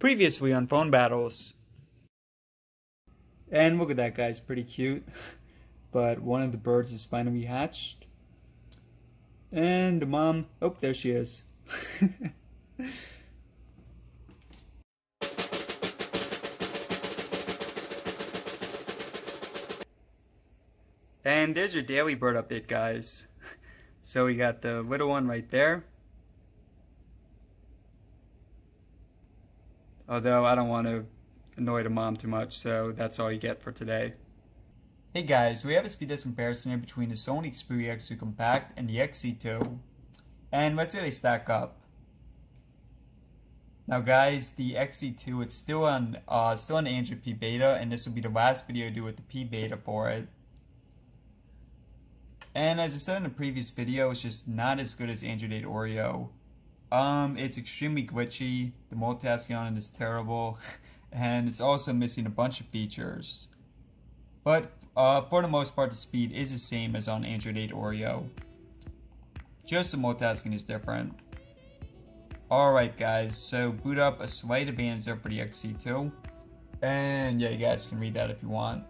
Previously on Phone Battles. And look at that, guys, pretty cute. But one of the birds is finally hatched. And the mom, oh, there she is. And there's your daily bird update, guys. So we got the little one right there. Although I don't want to annoy the mom too much, so that's all you get for today. Hey guys, we have a speed test comparison here between the Sony Xperia XZ2 Compact and the XZ2. And let's see how they stack up. Now guys, the XZ2, it's still on the Android P beta, and this will be the last video I do with the P beta for it. And as I said in the previous video, it's just not as good as Android 8 Oreo. It's extremely glitchy, the multitasking on it is terrible, and it's also missing a bunch of features. But for the most part, the speed is the same as on Android 8 Oreo. Just the multitasking is different. Alright guys, so boot up, a slight advantage there for the XZ2. And yeah, you guys can read that if you want.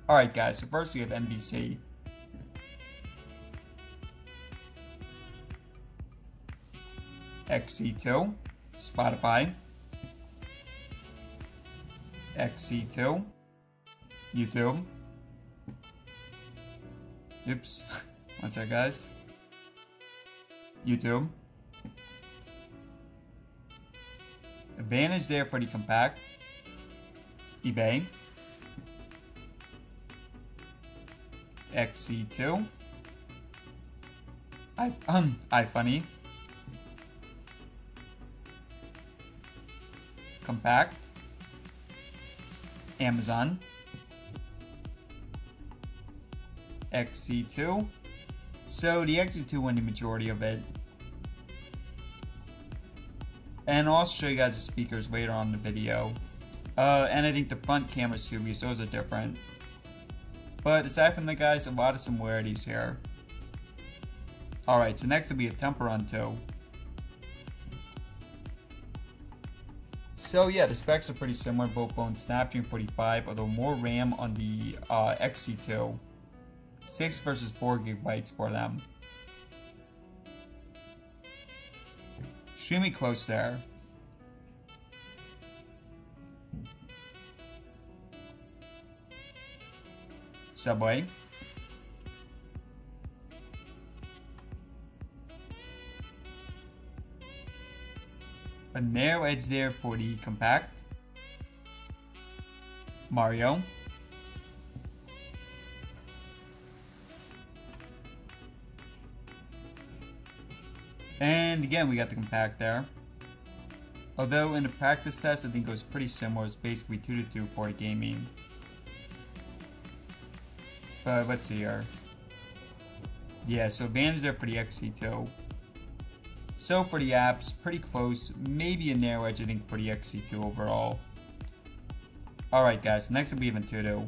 Alright guys, so first we have NBC. XZ2, Spotify, XZ2, YouTube, oops, one sec guys, YouTube, advantage there, pretty compact, eBay, XZ2, iFunny, Compact, Amazon, XZ2. So the XZ2 won the majority of it. And I'll also show you guys the speakers later on in the video. And I think the front cameras too, because those are different. But aside from that, guys, a lot of similarities here. Alright, so next will be a Temple Run 2. So yeah, the specs are pretty similar, both phones Snapdragon 45, although more RAM on the XZ2. 6 versus 4 gigabytes for them. Extremely close there. Subway. A narrow edge there for the Compact. Mario. And again, we got the Compact there. Although in the practice test, I think it was pretty similar. It's basically 2-2 for the gaming. But let's see here. Yeah, so advantage there for the XZ2. So for the apps, pretty close, maybe a narrow edge I think for the XZ2 overall. Alright guys, next will be Antutu.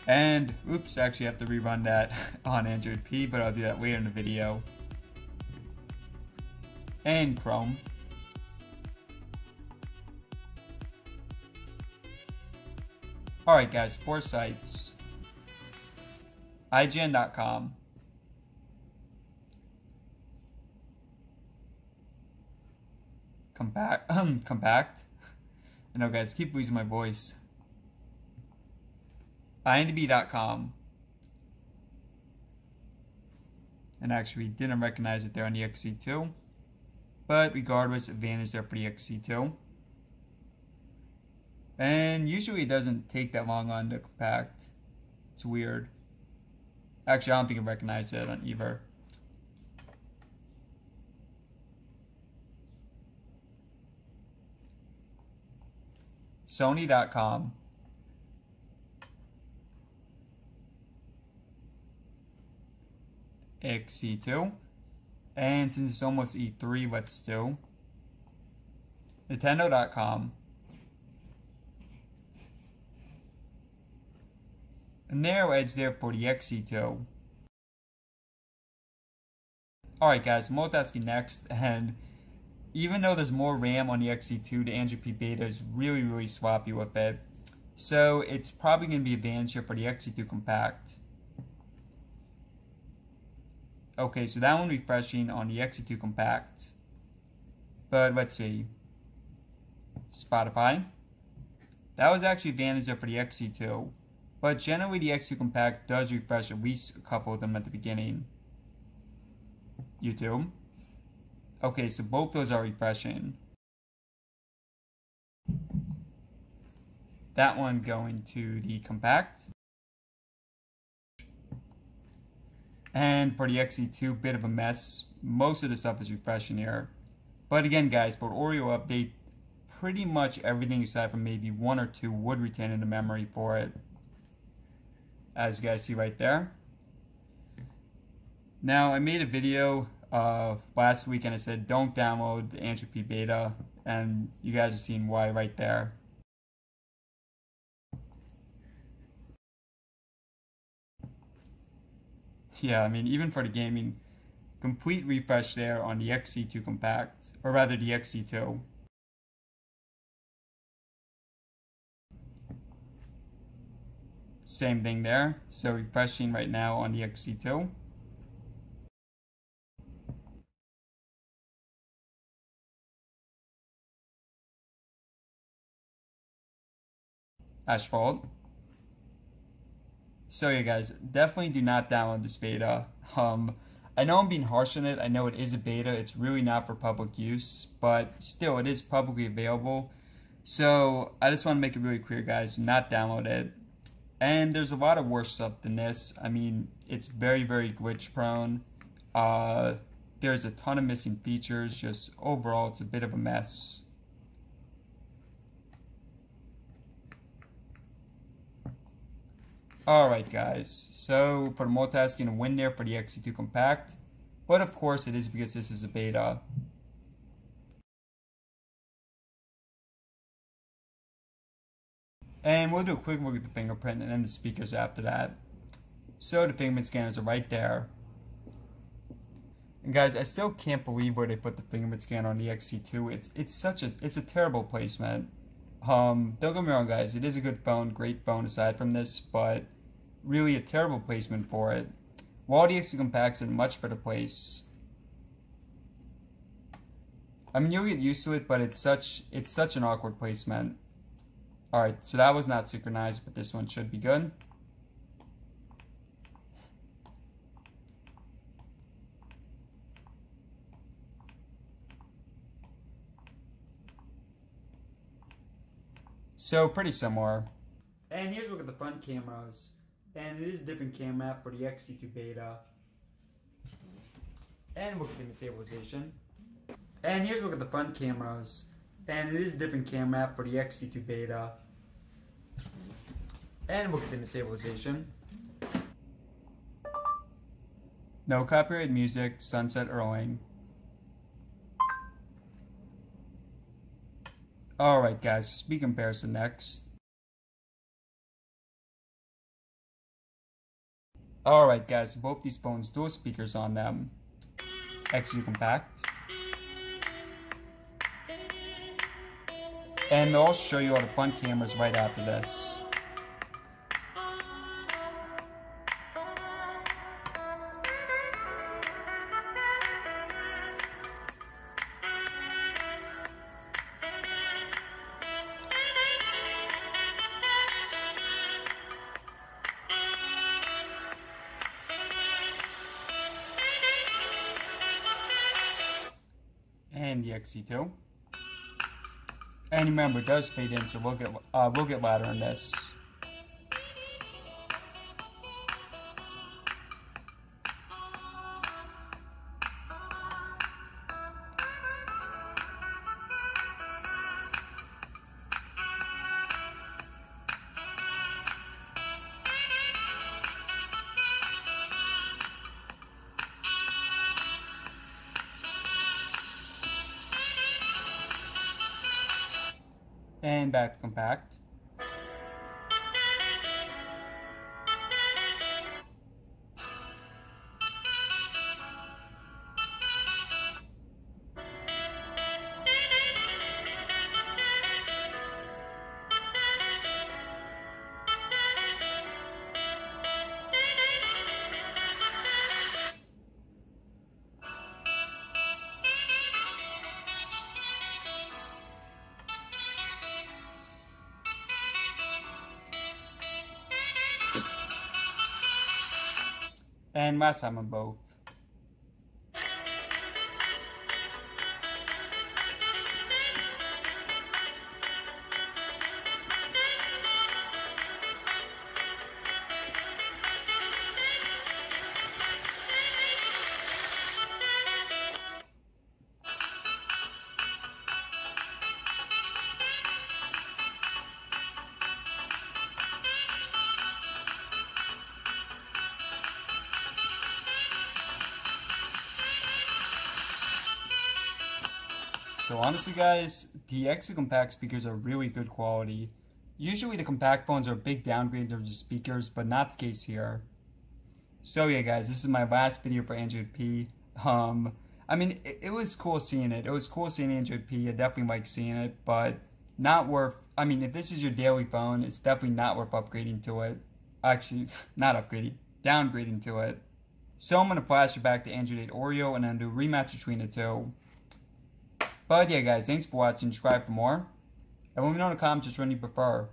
And, oops, actually I have to rerun that on Android P, but I'll do that later in the video. And Chrome. Alright guys, 4 sites. IGN.com. Compact. I know guys, keep losing my voice. IMDb.com. And actually didn't recognize it there on the XZ2. But regardless, advantage there for the XZ2. And usually it doesn't take that long on the Compact. It's weird. Actually, I don't think I recognized it on either. Sony.com. XZ2. And since it's almost E3, let's do Nintendo.com. A narrow edge there for the XZ2. Alright guys, multitasking next, and even though there's more RAM on the XZ2, the Android P Beta is really sloppy with it. So it's probably going to be advantage here for the XZ2 Compact. Okay, so that one refreshing on the XZ2 Compact. But let's see. Spotify. That was actually advantage there for the XZ2. But generally the XZ2 Compact does refresh at least a couple of them at the beginning. YouTube. Okay, so both those are refreshing. That one going to the Compact. And for the XZ2, bit of a mess. Most of the stuff is refreshing here. But again, guys, for Oreo update, pretty much everything aside from maybe one or two would retain in the memory for it. As you guys see right there. Now, I made a video last week and I said don't download the Android P Beta, and you guys are seeing why right there. Yeah, I mean, even for the gaming, complete refresh there on the XZ2 Compact, or rather the XZ2. Same thing there, so refreshing right now on the XZ2. Asphalt. So yeah guys, definitely do not download this beta. I know I'm being harsh on it, I know it is a beta, it's really not for public use, but still it is publicly available. So I just want to make it really clear guys, do not download it. And there's a lot of worse stuff than this. I mean, it's very glitch prone. There's a ton of missing features, just overall it's a bit of a mess. Alright guys, so for the multitasking, a win there for the XZ2 Compact, but of course it is because this is a beta. And we'll do a quick look at the fingerprint and then the speakers after that. So the fingerprint scanners are right there. And guys, I still can't believe where they put the fingerprint scanner on the XZ2. It's a terrible placement. Don't get me wrong guys, it is a good phone, great phone aside from this, but really a terrible placement for it. While the XZ2 Compact's in a much better place. I mean, you'll get used to it, but it's such an awkward placement. Alright, so that was not synchronized, but this one should be good. So pretty similar. And here's a look at the front cameras. And it is a different camera app for the XZ2 Beta. And look at the stabilization. And here's a look at the front cameras. And it is a different camera app for the XZ2 Beta. And look at the stabilization. No copyright music, sunset earling. Alright guys, speed comparison next. Alright guys, both these phones dual speakers on them. XZ2 Compact. And I'll show you all the front cameras right after this. And the XZ2. And remember, it does fade in, so we'll get louder in this. And back to Compact. and last time on both. So honestly guys, the XZ compact speakers are really good quality. Usually the compact phones are a big downgrade in terms of speakers, but not the case here. So yeah guys, this is my last video for Android P. I mean, it was cool seeing it. It was cool seeing Android P. I definitely like seeing it, but not worth, I mean, if this is your daily phone, it's definitely not worth upgrading to it. Actually, not upgrading, downgrading to it. So I'm going to flash it back to Android 8 Oreo and then do a rematch between the two. But yeah guys, thanks for watching, subscribe for more, and let me know in the comments which one you prefer.